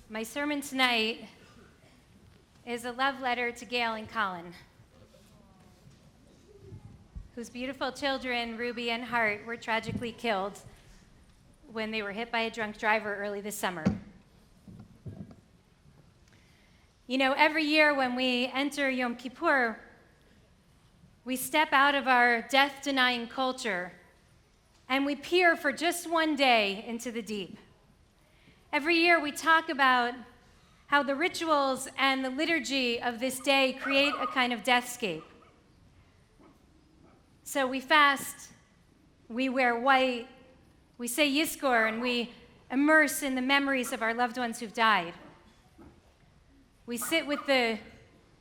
My sermon tonight is a love letter to Gail and Colin, whose beautiful children, Ruby and Hart, were tragically killed when they were hit by a drunk driver early this summer. You know, every year when we enter Yom Kippur, we step out of our death-denying culture and we peer for just one day into the deep. Every year we talk about how the rituals and the liturgy of this day create a kind of deathscape. So we fast, we wear white, we say Yizkor, and we immerse in the memories of our loved ones who've died. We sit with the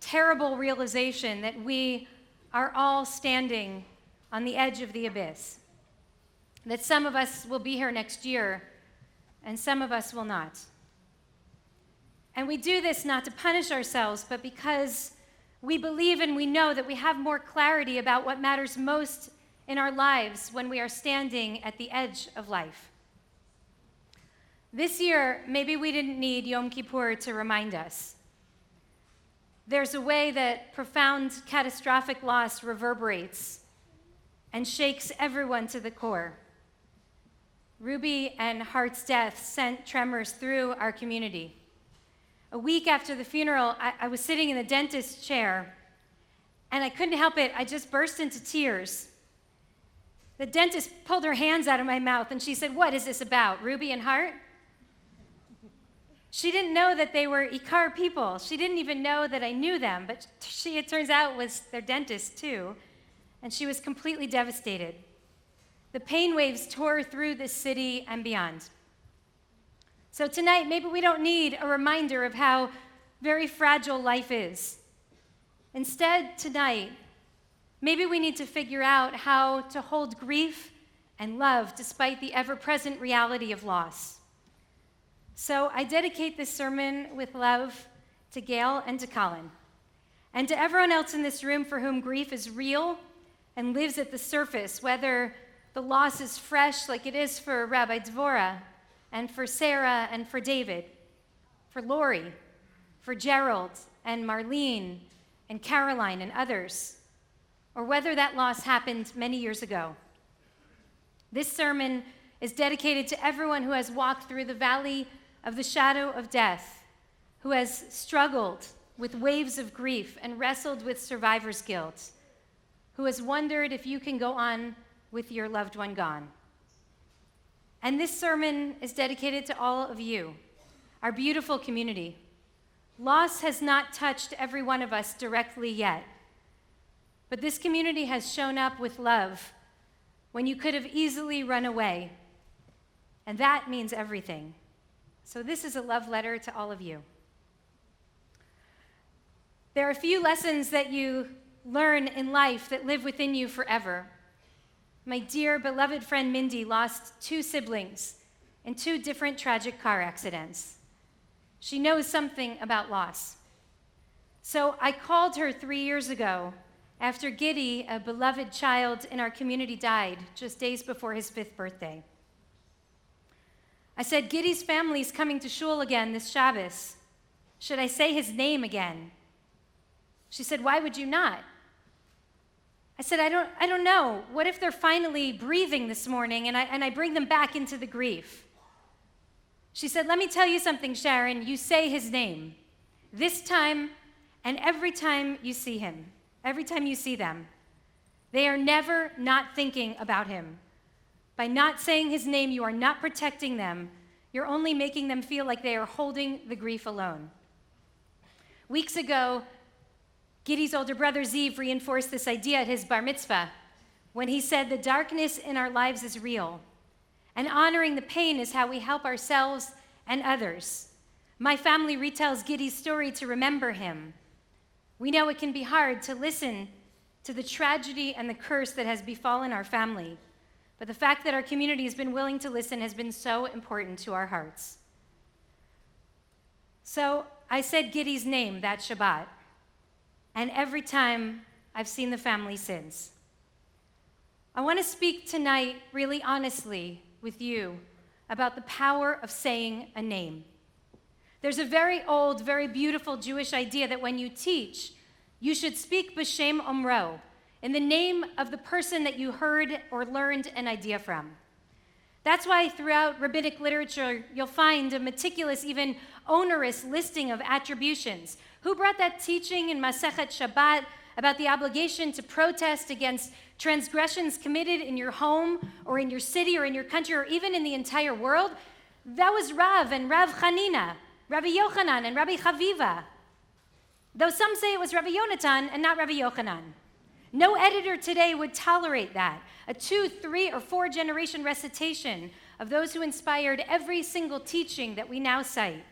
terrible realization that we are all standing on the edge of the abyss, that some of us will be here next year, and some of us will not. And we do this not to punish ourselves, but because we believe and we know that we have more clarity about what matters most in our lives when we are standing at the edge of life. This year, maybe we didn't need Yom Kippur to remind us. There's a way that profound catastrophic loss reverberates and shakes everyone to the core. Ruby and Hart's death sent tremors through our community. A week after the funeral, I was sitting in the dentist's chair, and I couldn't help it. I just burst into tears. The dentist pulled her hands out of my mouth, and she said, "What is this about, Ruby and Hart?" She didn't know that they were Ikar people. She didn't even know that I knew them, but she, it turns out, was their dentist too, and she was completely devastated. The pain waves tore through this city and beyond. So tonight, maybe we don't need a reminder of how very fragile life is. Instead, tonight, maybe we need to figure out how to hold grief and love despite the ever-present reality of loss. So I dedicate this sermon with love to Gail and to Colin, and to everyone else in this room for whom grief is real and lives at the surface, whether the loss is fresh like it is for Rabbi Dvorah, and for Sarah and for David, for Lori, for Gerald and Marlene and Caroline and others, or whether that loss happened many years ago. This sermon is dedicated to everyone who has walked through the valley of the shadow of death, who has struggled with waves of grief and wrestled with survivor's guilt, who has wondered if you can go on with your loved one gone. And this sermon is dedicated to all of you, our beautiful community. Loss has not touched every one of us directly yet, but this community has shown up with love when you could have easily run away, and that means everything. So this is a love letter to all of you. There are a few lessons that you learn in life that live within you forever. My dear, beloved friend Mindy lost 2 siblings in 2 different tragic car accidents. She knows something about loss. So I called her 3 years ago after Giddy, a beloved child in our community, died just days before his 5th birthday. I said, "Giddy's family's coming to shul again this Shabbos. Should I say his name again?" She said, "Why would you not?" I said, I don't know. What if they're finally breathing this morning and I bring them back into the grief? She said, "Let me tell you something, Sharon. You say his name. This time and every time you see him, every time you see them. They are never not thinking about him. By not saying his name, you are not protecting them. You're only making them feel like they are holding the grief alone." Weeks ago, Giddy's older brother Ziv reinforced this idea at his bar mitzvah when he said the darkness in our lives is real, and honoring the pain is how we help ourselves and others. My family retells Giddy's story to remember him. We know it can be hard to listen to the tragedy and the curse that has befallen our family, but the fact that our community has been willing to listen has been so important to our hearts. So I said Giddy's name that Shabbat, and every time I've seen the family since. I want to speak tonight really honestly with you about the power of saying a name. There's a very old, very beautiful Jewish idea that when you teach, you should speak b'shem omro, in the name of the person that you heard or learned an idea from. That's why throughout rabbinic literature, you'll find a meticulous, even onerous listing of attributions. Who brought that teaching in Masechet Shabbat about the obligation to protest against transgressions committed in your home or in your city or in your country or even in the entire world? That was Rav and Rav Chanina, Rabbi Yochanan and Rabbi Chaviva. Though some say it was Rabbi Yonatan and not Rabbi Yochanan. No editor today would tolerate that. A 2, 3, or 4 generation recitation of those who inspired every single teaching that we now cite.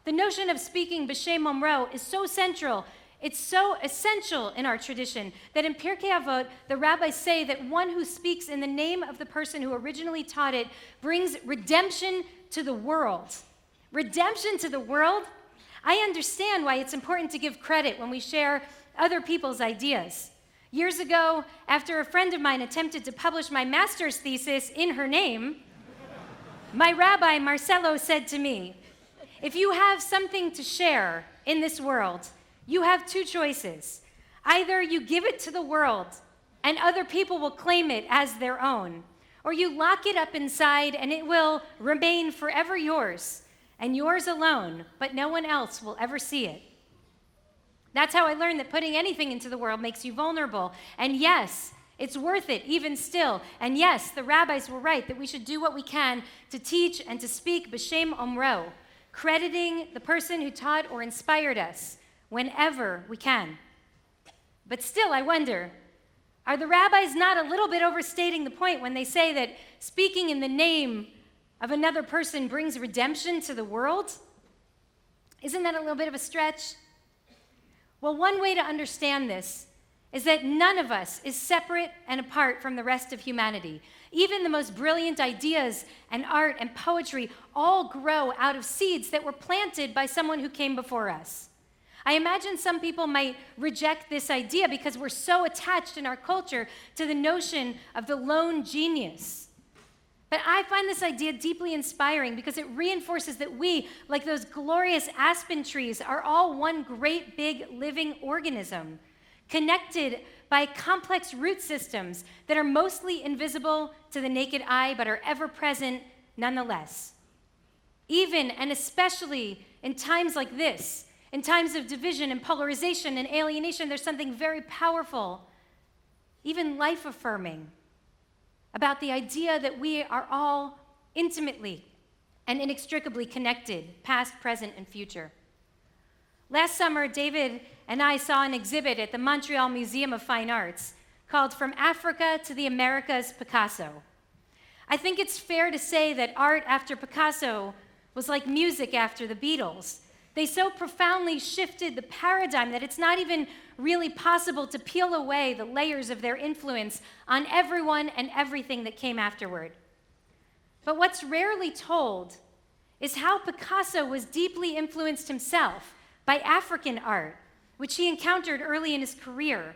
The notion of speaking b'shem omro is so central, it's so essential in our tradition that in Pirkei Avot, the rabbis say that one who speaks in the name of the person who originally taught it brings redemption to the world. Redemption to the world? I understand why it's important to give credit when we share other people's ideas. Years ago, after a friend of mine attempted to publish my master's thesis in her name, my rabbi, Marcelo, said to me, if you have something to share in this world, you have 2 choices. Either you give it to the world and other people will claim it as their own, or you lock it up inside and it will remain forever yours and yours alone, but no one else will ever see it. That's how I learned that putting anything into the world makes you vulnerable. And yes, it's worth it, even still. And yes, the rabbis were right that we should do what we can to teach and to speak b'shem omro, crediting the person who taught or inspired us whenever we can. But still, I wonder, are the rabbis not a little bit overstating the point when they say that speaking in the name of another person brings redemption to the world? Isn't that a little bit of a stretch? Well, one way to understand this is that none of us is separate and apart from the rest of humanity. Even the most brilliant ideas and art and poetry all grow out of seeds that were planted by someone who came before us. I imagine some people might reject this idea because we're so attached in our culture to the notion of the lone genius. But I find this idea deeply inspiring because it reinforces that we, like those glorious aspen trees, are all one great big living organism, connected by complex root systems that are mostly invisible to the naked eye but are ever present nonetheless. Even and especially in times like this, in times of division and polarization and alienation, there's something very powerful, even life-affirming, about the idea that we are all intimately and inextricably connected, past, present, and future. Last summer, David and I saw an exhibit at the Montreal Museum of Fine Arts called From Africa to the Americas, Picasso. I think it's fair to say that art after Picasso was like music after the Beatles. They so profoundly shifted the paradigm that it's not even really possible to peel away the layers of their influence on everyone and everything that came afterward. But what's rarely told is how Picasso was deeply influenced himself by African art, which he encountered early in his career.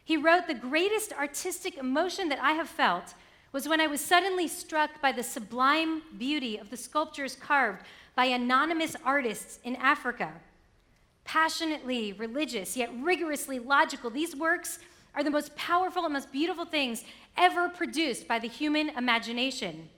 He wrote, "The greatest artistic emotion that I have felt was when I was suddenly struck by the sublime beauty of the sculptures carved by anonymous artists in Africa. Passionately religious, yet rigorously logical, these works are the most powerful and most beautiful things ever produced by the human imagination."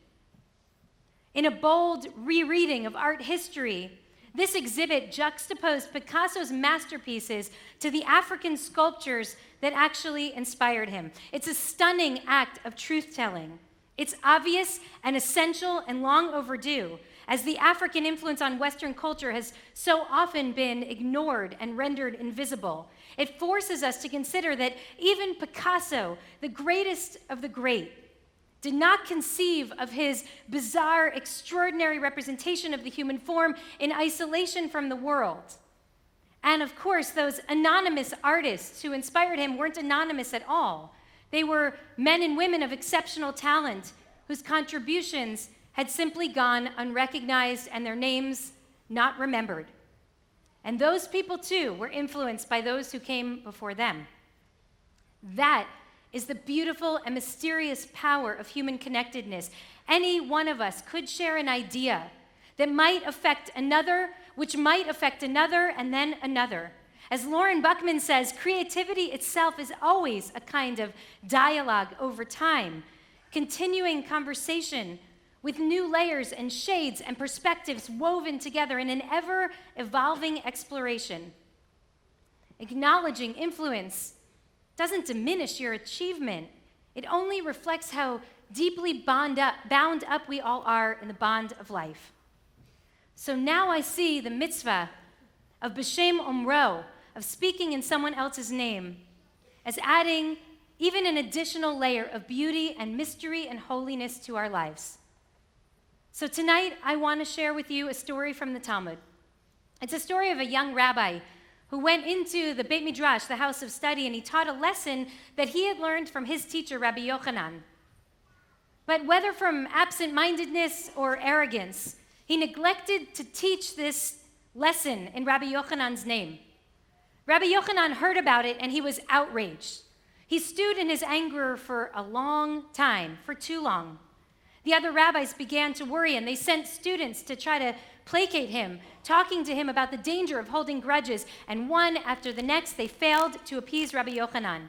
In a bold rereading of art history, this exhibit juxtaposed Picasso's masterpieces to the African sculptures that actually inspired him. It's a stunning act of truth-telling. It's obvious and essential and long overdue, as the African influence on Western culture has so often been ignored and rendered invisible. It forces us to consider that even Picasso, the greatest of the great, did not conceive of his bizarre, extraordinary representation of the human form in isolation from the world. And of course, those anonymous artists who inspired him weren't anonymous at all. They were men and women of exceptional talent whose contributions had simply gone unrecognized and their names not remembered. And those people too were influenced by those who came before them. That is the beautiful and mysterious power of human connectedness. Any one of us could share an idea that might affect another, which might affect another, and then another. As Lauren Buckman says, creativity itself is always a kind of dialogue over time, continuing conversation with new layers and shades and perspectives woven together in an ever-evolving exploration. Acknowledging influence doesn't diminish your achievement. It only reflects how deeply bound up we all are in the bond of life. So now I see the mitzvah of b'shem omro, of speaking in someone else's name, as adding even an additional layer of beauty and mystery and holiness to our lives. So tonight, I want to share with you a story from the Talmud. It's a story of a young rabbi who went into the Beit Midrash, the house of study, and he taught a lesson that he had learned from his teacher, Rabbi Yochanan. But whether from absent-mindedness or arrogance, he neglected to teach this lesson in Rabbi Yochanan's name. Rabbi Yochanan heard about it, and he was outraged. He stewed in his anger for a long time, for too long. The other rabbis began to worry, and they sent students to try to placate him, talking to him about the danger of holding grudges, and one after the next, they failed to appease Rabbi Yochanan.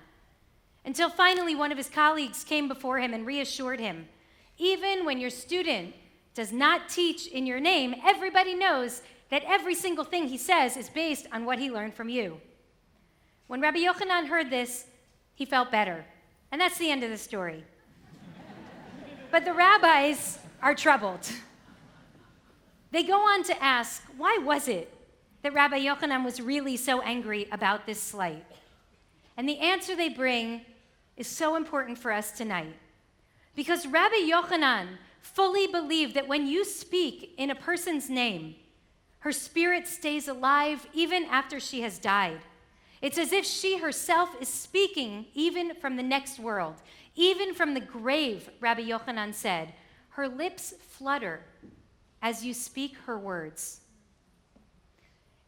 Until finally one of his colleagues came before him and reassured him, even when your student does not teach in your name, everybody knows that every single thing he says is based on what he learned from you. When Rabbi Yochanan heard this, he felt better. And that's the end of the story. But the rabbis are troubled. They go on to ask, why was it that Rabbi Yochanan was really so angry about this slight? And the answer they bring is so important for us tonight. Because Rabbi Yochanan fully believed that when you speak in a person's name, her spirit stays alive even after she has died. It's as if she herself is speaking even from the next world, even from the grave, Rabbi Yochanan said. Her lips flutter as you speak her words.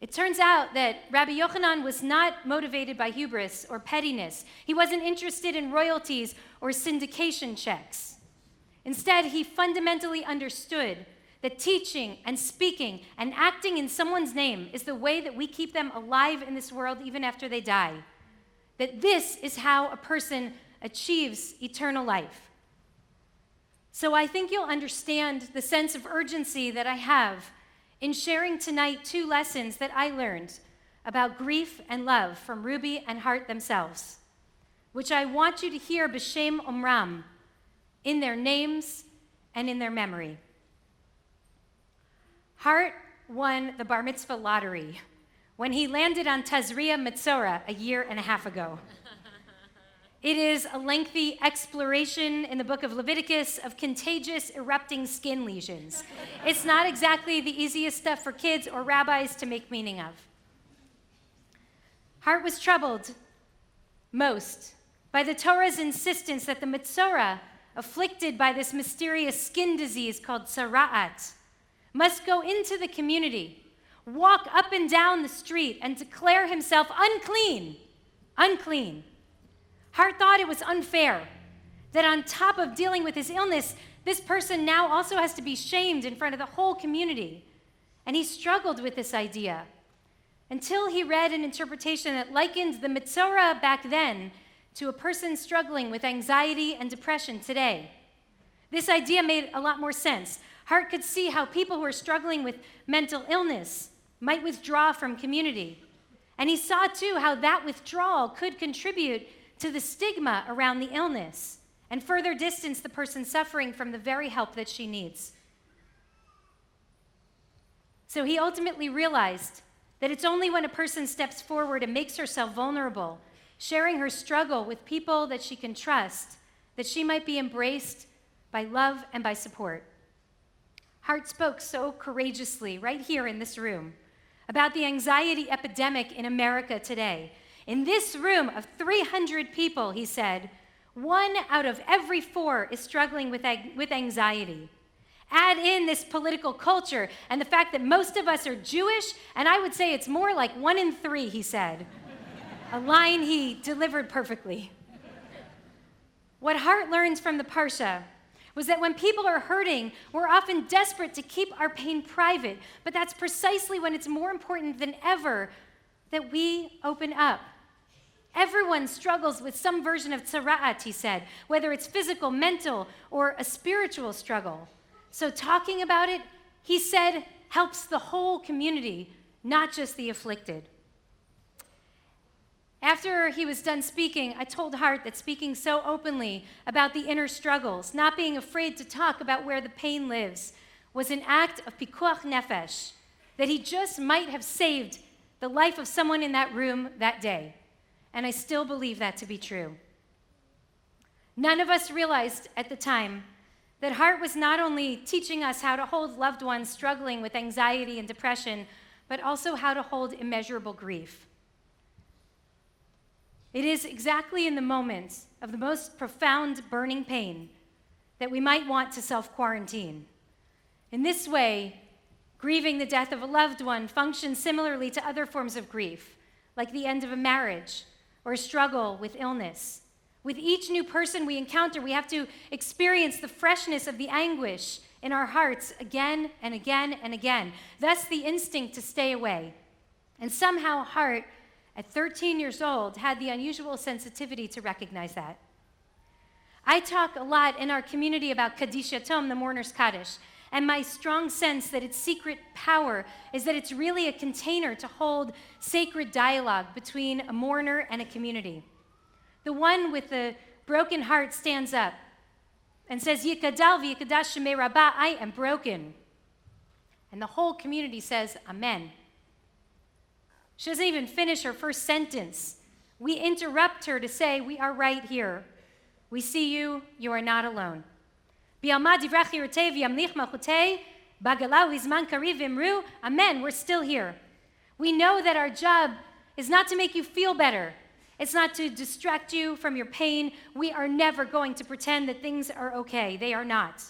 It turns out that Rabbi Yochanan was not motivated by hubris or pettiness. He wasn't interested in royalties or syndication checks. Instead, he fundamentally understood that teaching and speaking and acting in someone's name is the way that we keep them alive in this world even after they die. That this is how a person achieves eternal life. So I think you'll understand the sense of urgency that I have in sharing tonight two lessons that I learned about grief and love from Ruby and Hart themselves, which I want you to hear b'shem omram, in their names and in their memory. Hart won the bar mitzvah lottery when he landed on Tazria Metzora a year and a half ago. It is a lengthy exploration in the book of Leviticus of contagious erupting skin lesions. It's not exactly the easiest stuff for kids or rabbis to make meaning of. Hart was troubled most by the Torah's insistence that the Metzora, afflicted by this mysterious skin disease called tzara'at, must go into the community, walk up and down the street, and declare himself unclean, unclean. Hart thought it was unfair that on top of dealing with his illness, this person now also has to be shamed in front of the whole community. And he struggled with this idea until he read an interpretation that likened the Metzora back then to a person struggling with anxiety and depression today. This idea made a lot more sense. Hart could see how people who are struggling with mental illness might withdraw from community. And he saw, too, how that withdrawal could contribute to the stigma around the illness and further distance the person suffering from the very help that she needs. So he ultimately realized that it's only when a person steps forward and makes herself vulnerable, sharing her struggle with people that she can trust, that she might be embraced by love and by support. Hart spoke so courageously right here in this room about the anxiety epidemic in America today. In this room of 300 people, he said, 1 out of every 4 is struggling with anxiety. Add in this political culture and the fact that most of us are Jewish, and I would say it's more like 1 in 3, he said. A line he delivered perfectly. What Hart learns from the Parsha was that when people are hurting, we're often desperate to keep our pain private, but that's precisely when it's more important than ever that we open up. Everyone struggles with some version of tzara'at, he said, whether it's physical, mental, or a spiritual struggle. So talking about it, he said, helps the whole community, not just the afflicted. After he was done speaking, I told Hart that speaking so openly about the inner struggles, not being afraid to talk about where the pain lives, was an act of pikuach nefesh, that he just might have saved the life of someone in that room that day. And I still believe that to be true. None of us realized at the time that Hart was not only teaching us how to hold loved ones struggling with anxiety and depression, but also how to hold immeasurable grief. It is exactly in the moments of the most profound burning pain that we might want to self-quarantine. In this way, grieving the death of a loved one functions similarly to other forms of grief, like the end of a marriage or a struggle with illness. With each new person we encounter, we have to experience the freshness of the anguish in our hearts again and again and again. Thus, the instinct to stay away. And somehow, Hart, at 13 years old, had the unusual sensitivity to recognize that. I talk a lot in our community about Kaddish Yatom, the mourner's Kaddish, and my strong sense that its secret power is that it's really a container to hold sacred dialogue between a mourner and a community. The one with the broken heart stands up and says, Yikadal v'yikadash shemei Rabba, I am broken. And the whole community says, Amen. She doesn't even finish her first sentence. We interrupt her to say, we are right here. We see you, you are not alone. Amen, we're still here. We know that our job is not to make you feel better. It's not to distract you from your pain. We are never going to pretend that things are okay. They are not.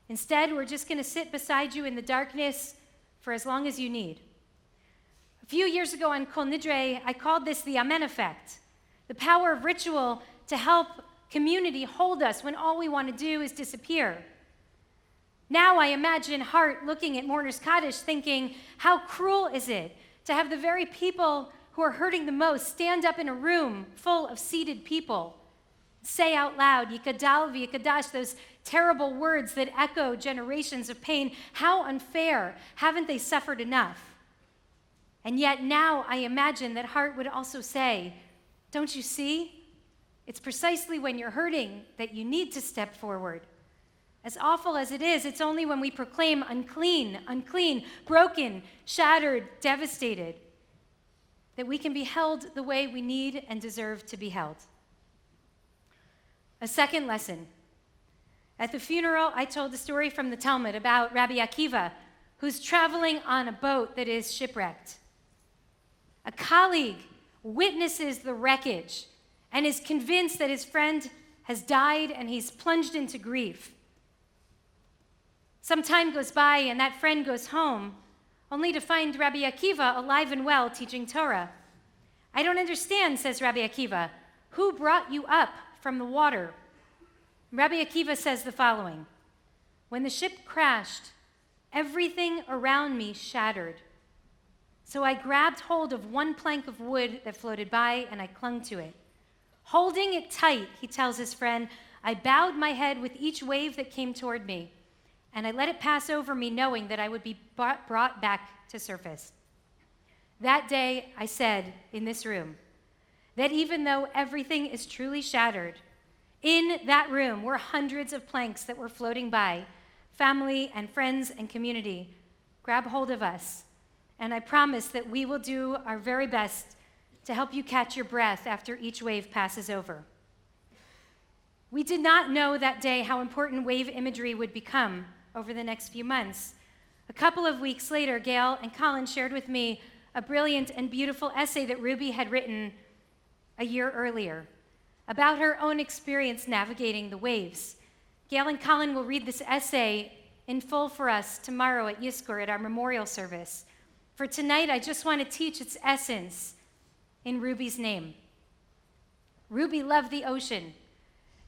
Instead, we're just going to sit beside you in the darkness for as long as you need. A few years ago on Kol Nidre, I called this the Amen effect, the power of ritual to help community hold us when all we want to do is disappear. Now I imagine Hart looking at Mourner's Kaddish thinking, how cruel is it to have the very people who are hurting the most stand up in a room full of seated people, say out loud, Yikadal v'yikadash, those terrible words that echo generations of pain. How unfair. Haven't they suffered enough? And yet now I imagine that Hart would also say, don't you see? It's precisely when you're hurting that you need to step forward. As awful as it is, it's only when we proclaim unclean, unclean, broken, shattered, devastated, that we can be held the way we need and deserve to be held. A second lesson. At the funeral, I told a story from the Talmud about Rabbi Akiva, who's traveling on a boat that is shipwrecked. A colleague witnesses the wreckage and is convinced that his friend has died and he's plunged into grief. Some time goes by and that friend goes home, only to find Rabbi Akiva alive and well teaching Torah. I don't understand, says Rabbi Akiva. Who brought you up from the water? Rabbi Akiva says the following. When the ship crashed, everything around me shattered. So I grabbed hold of one plank of wood that floated by and I clung to it. Holding it tight, he tells his friend, I bowed my head with each wave that came toward me, and I let it pass over me knowing that I would be brought back to surface. That day, I said in this room that even though everything is truly shattered, in that room were hundreds of planks that were floating by, family and friends and community. Grab hold of us, and I promise that we will do our very best to help you catch your breath after each wave passes over. We did not know that day how important wave imagery would become over the next few months. A couple of weeks later, Gail and Colin shared with me a brilliant and beautiful essay that Ruby had written a year earlier about her own experience navigating the waves. Gail and Colin will read this essay in full for us tomorrow at Yizkor at our memorial service. For tonight, I just want to teach its essence in Ruby's name. Ruby loved the ocean.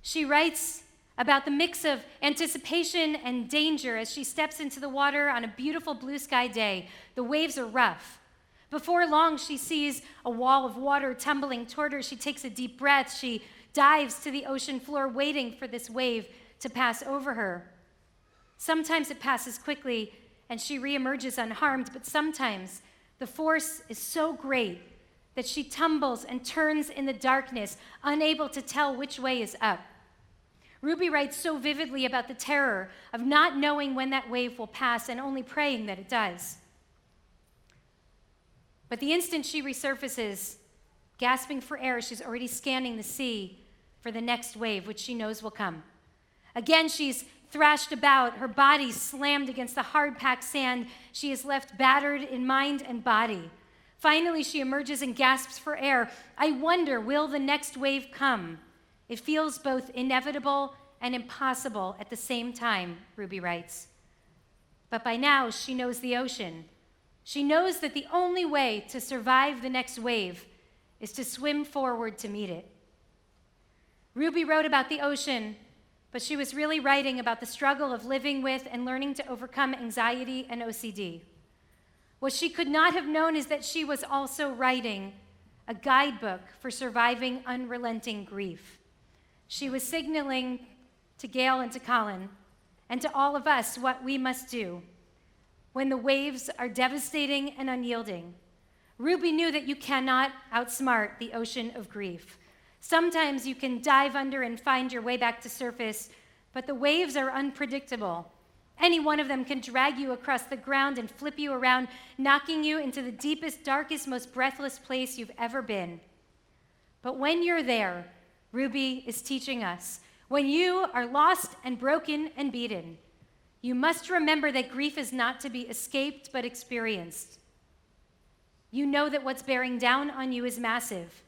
She writes about the mix of anticipation and danger as she steps into the water on a beautiful blue sky day. The waves are rough. Before long, she sees a wall of water tumbling toward her. She takes a deep breath. She dives to the ocean floor, waiting for this wave to pass over her. Sometimes it passes quickly, and she reemerges unharmed, but sometimes the force is so great that she tumbles and turns in the darkness, unable to tell which way is up. Ruby writes so vividly about the terror of not knowing when that wave will pass and only praying that it does. But the instant she resurfaces, gasping for air, she's already scanning the sea for the next wave, which she knows will come. Again, she's thrashed about, her body slammed against the hard-packed sand. She is left battered in mind and body. Finally, she emerges and gasps for air. I wonder, will the next wave come? It feels both inevitable and impossible at the same time, Ruby writes. But by now, she knows the ocean. She knows that the only way to survive the next wave is to swim forward to meet it. Ruby wrote about the ocean, but she was really writing about the struggle of living with and learning to overcome anxiety and OCD. What she could not have known is that she was also writing a guidebook for surviving unrelenting grief. She was signaling to Gail and to Colin and to all of us what we must do when the waves are devastating and unyielding. Ruby knew that you cannot outsmart the ocean of grief. Sometimes you can dive under and find your way back to surface, but the waves are unpredictable. Any one of them can drag you across the ground and flip you around, knocking you into the deepest, darkest, most breathless place you've ever been. But when you're there, Ruby is teaching us, when you are lost and broken and beaten, you must remember that grief is not to be escaped but experienced. You know that what's bearing down on you is massive,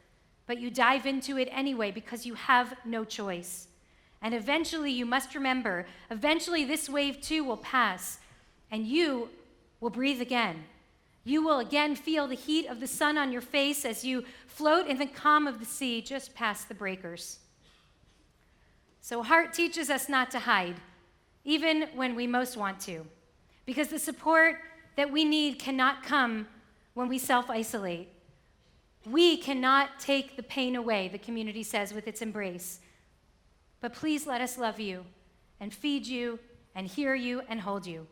but you dive into it anyway because you have no choice. And eventually, you must remember, eventually this wave too will pass, and you will breathe again. You will again feel the heat of the sun on your face as you float in the calm of the sea just past the breakers. So Heart teaches us not to hide, even when we most want to, because the support that we need cannot come when we self-isolate. We cannot take the pain away, the community says with its embrace. But please let us love you and feed you and hear you and hold you.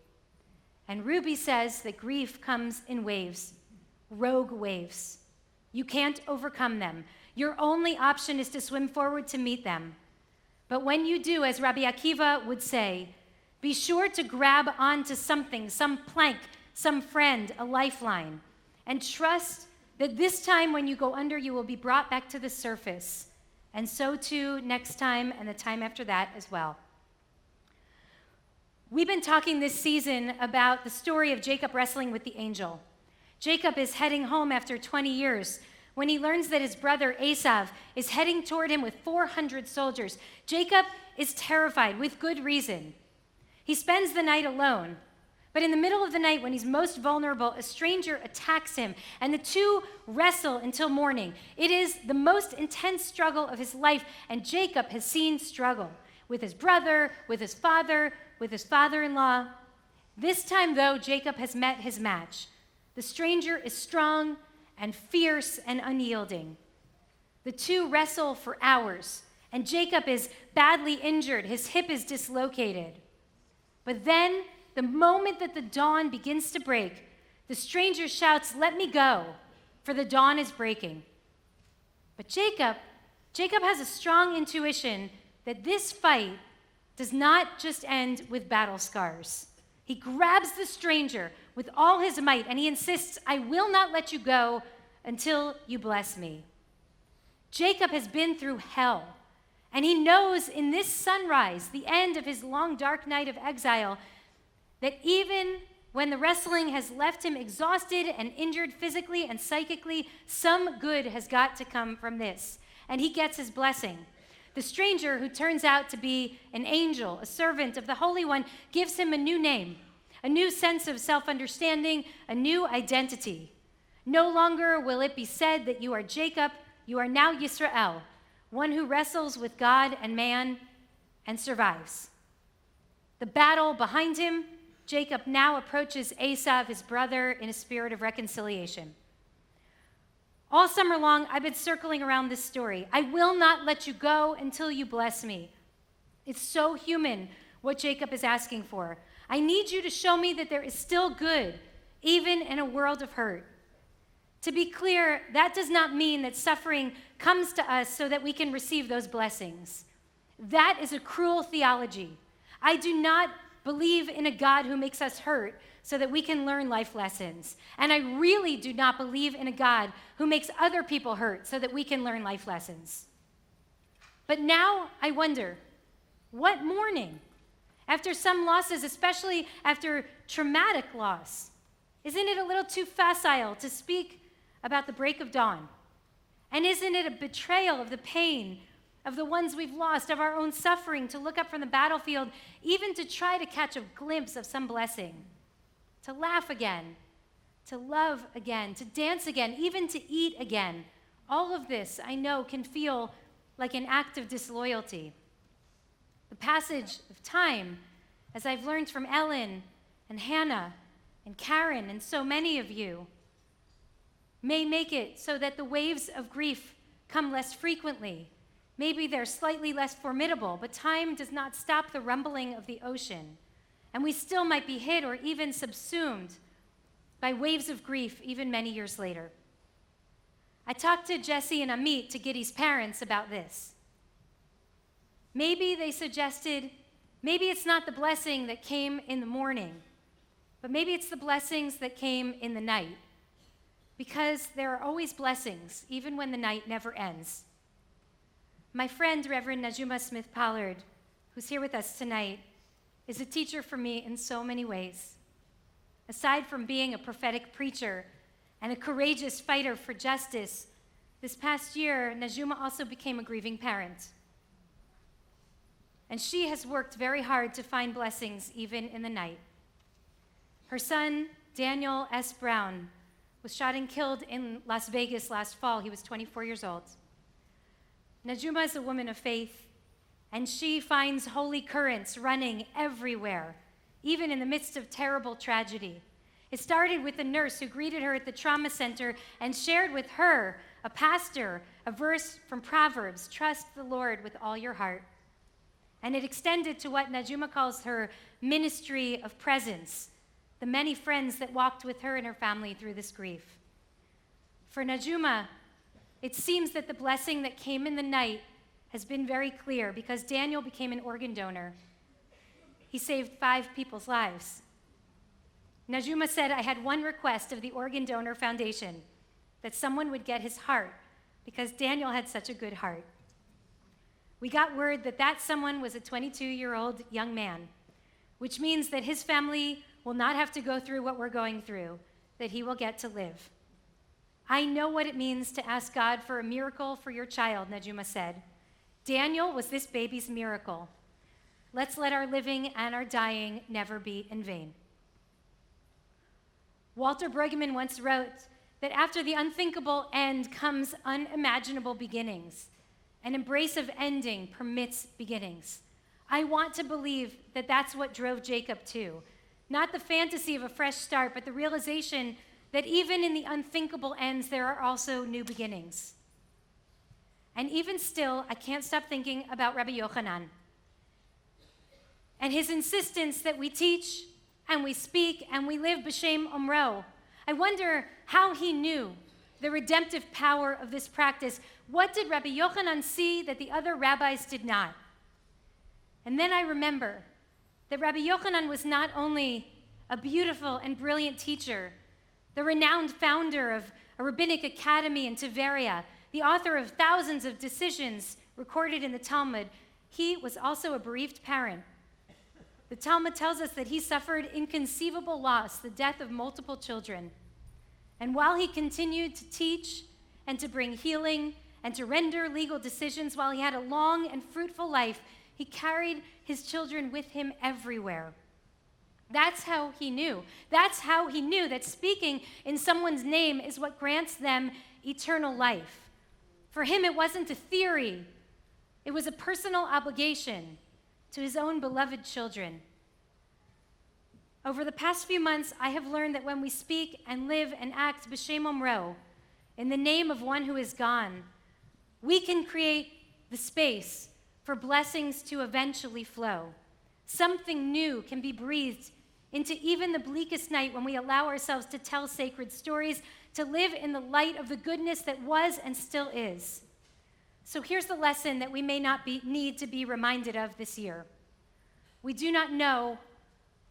And Ruby says that grief comes in waves, rogue waves. You can't overcome them. Your only option is to swim forward to meet them. But when you do, as Rabbi Akiva would say, be sure to grab onto something, some plank, some friend, a lifeline, and trust that this time when you go under, you will be brought back to the surface. And so too next time and the time after that as well. We've been talking this season about the story of Jacob wrestling with the angel. Jacob is heading home after 20 years when he learns that his brother Esav is heading toward him with 400 soldiers. Jacob is terrified with good reason. He spends the night alone, but in the middle of the night when he's most vulnerable, a stranger attacks him, and the two wrestle until morning. It is the most intense struggle of his life, and Jacob has seen struggle with his brother, with his father, with his father-in-law. This time, though, Jacob has met his match. The stranger is strong and fierce and unyielding. The two wrestle for hours, and Jacob is badly injured. His hip is dislocated. But then, the moment that the dawn begins to break, the stranger shouts, "Let me go, for the dawn is breaking." But Jacob has a strong intuition that this fight does not just end with battle scars. He grabs the stranger with all his might, and he insists, "I will not let you go until you bless me." Jacob has been through hell, and he knows in this sunrise, the end of his long, dark night of exile, that even when the wrestling has left him exhausted and injured physically and psychically, some good has got to come from this, and he gets his blessing. The stranger, who turns out to be an angel, a servant of the Holy One, gives him a new name, a new sense of self-understanding, a new identity. No longer will it be said that you are Jacob, you are now Yisrael, one who wrestles with God and man, and survives. The battle behind him, Jacob now approaches Esau, his brother, in a spirit of reconciliation. All summer long, I've been circling around this story. I will not let you go until you bless me. It's so human what Jacob is asking for. I need you to show me that there is still good, even in a world of hurt. To be clear, that does not mean that suffering comes to us so that we can receive those blessings. That is a cruel theology. I do not believe in a God who makes us hurt so that we can learn life lessons. And I really do not believe in a God who makes other people hurt so that we can learn life lessons. But now I wonder, what mourning? After some losses, especially after traumatic loss, isn't it a little too facile to speak about the break of dawn? And isn't it a betrayal of the pain of the ones we've lost, of our own suffering, to look up from the battlefield, even to try to catch a glimpse of some blessing, to laugh again, to love again, to dance again, even to eat again? All of this, I know, can feel like an act of disloyalty. The passage of time, as I've learned from Ellen and Hannah and Karen and so many of you, may make it so that the waves of grief come less frequently. Maybe they're slightly less formidable, but time does not stop the rumbling of the ocean. And we still might be hit or even subsumed by waves of grief even many years later. I talked to Jesse and Amit, to Giddy's parents, about this. Maybe they suggested, maybe it's not the blessing that came in the morning, but maybe it's the blessings that came in the night. Because there are always blessings, even when the night never ends. My friend, Reverend Najuma Smith-Pollard, who's here with us tonight, is a teacher for me in so many ways. Aside from being a prophetic preacher and a courageous fighter for justice, this past year, Najuma also became a grieving parent. And she has worked very hard to find blessings even in the night. Her son, Daniel S. Brown, was shot and killed in Las Vegas last fall. He was 24 years old. Najuma is a woman of faith, and she finds holy currents running everywhere, even in the midst of terrible tragedy. It started with a nurse who greeted her at the trauma center and shared with her, a pastor, a verse from Proverbs, "Trust the Lord with all your heart." And it extended to what Najuma calls her ministry of presence, the many friends that walked with her and her family through this grief. For Najuma, it seems that the blessing that came in the night has been very clear, because Daniel became an organ donor. He saved 5 people's lives. Najuma said, "I had one request of the Organ Donor Foundation, that someone would get his heart, because Daniel had such a good heart." We got word that that someone was a 22-year-old young man, which means that his family will not have to go through what we're going through, that he will get to live. "I know what it means to ask God for a miracle for your child," Najuma said. "Daniel was this baby's miracle. Let's let our living and our dying never be in vain." Walter Brueggemann once wrote that after the unthinkable end comes unimaginable beginnings. An embrace of ending permits beginnings. I want to believe that that's what drove Jacob too. Not the fantasy of a fresh start, but the realization that even in the unthinkable ends, there are also new beginnings. And even still, I can't stop thinking about Rabbi Yochanan and his insistence that we teach and we speak and we live b'shem omro. I wonder how he knew the redemptive power of this practice. What did Rabbi Yochanan see that the other rabbis did not? And then I remember that Rabbi Yochanan was not only a beautiful and brilliant teacher, the renowned founder of a rabbinic academy in Tiberia, the author of thousands of decisions recorded in the Talmud, he was also a bereaved parent. The Talmud tells us that he suffered inconceivable loss, the death of multiple children. And while he continued to teach and to bring healing and to render legal decisions, while he had a long and fruitful life, he carried his children with him everywhere. That's how he knew. That's how he knew that speaking in someone's name is what grants them eternal life. For him, it wasn't a theory. It was a personal obligation. to his own beloved children. Over the past few months, I have learned that when we speak and live and act b'shem omro, in the name of one who is gone, we can create the space for blessings to eventually flow. Something new can be breathed into even the bleakest night when we allow ourselves to tell sacred stories, to live in the light of the goodness that was and still is. So here's the lesson that we may not need to be reminded of this year. We do not know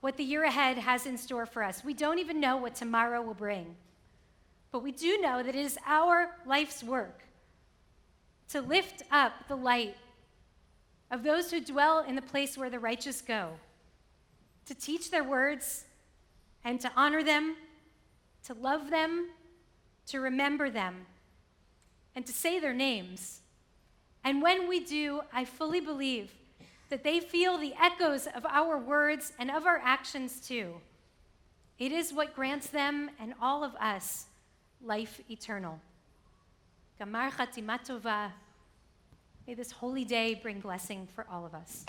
what the year ahead has in store for us. We don't even know what tomorrow will bring. But we do know that it is our life's work to lift up the light of those who dwell in the place where the righteous go, to teach their words and to honor them, to love them, to remember them, and to say their names. And when we do, I fully believe that they feel the echoes of our words and of our actions too. It is what grants them and all of us life eternal. Gamar Chatima Tova. May this holy day bring blessing for all of us.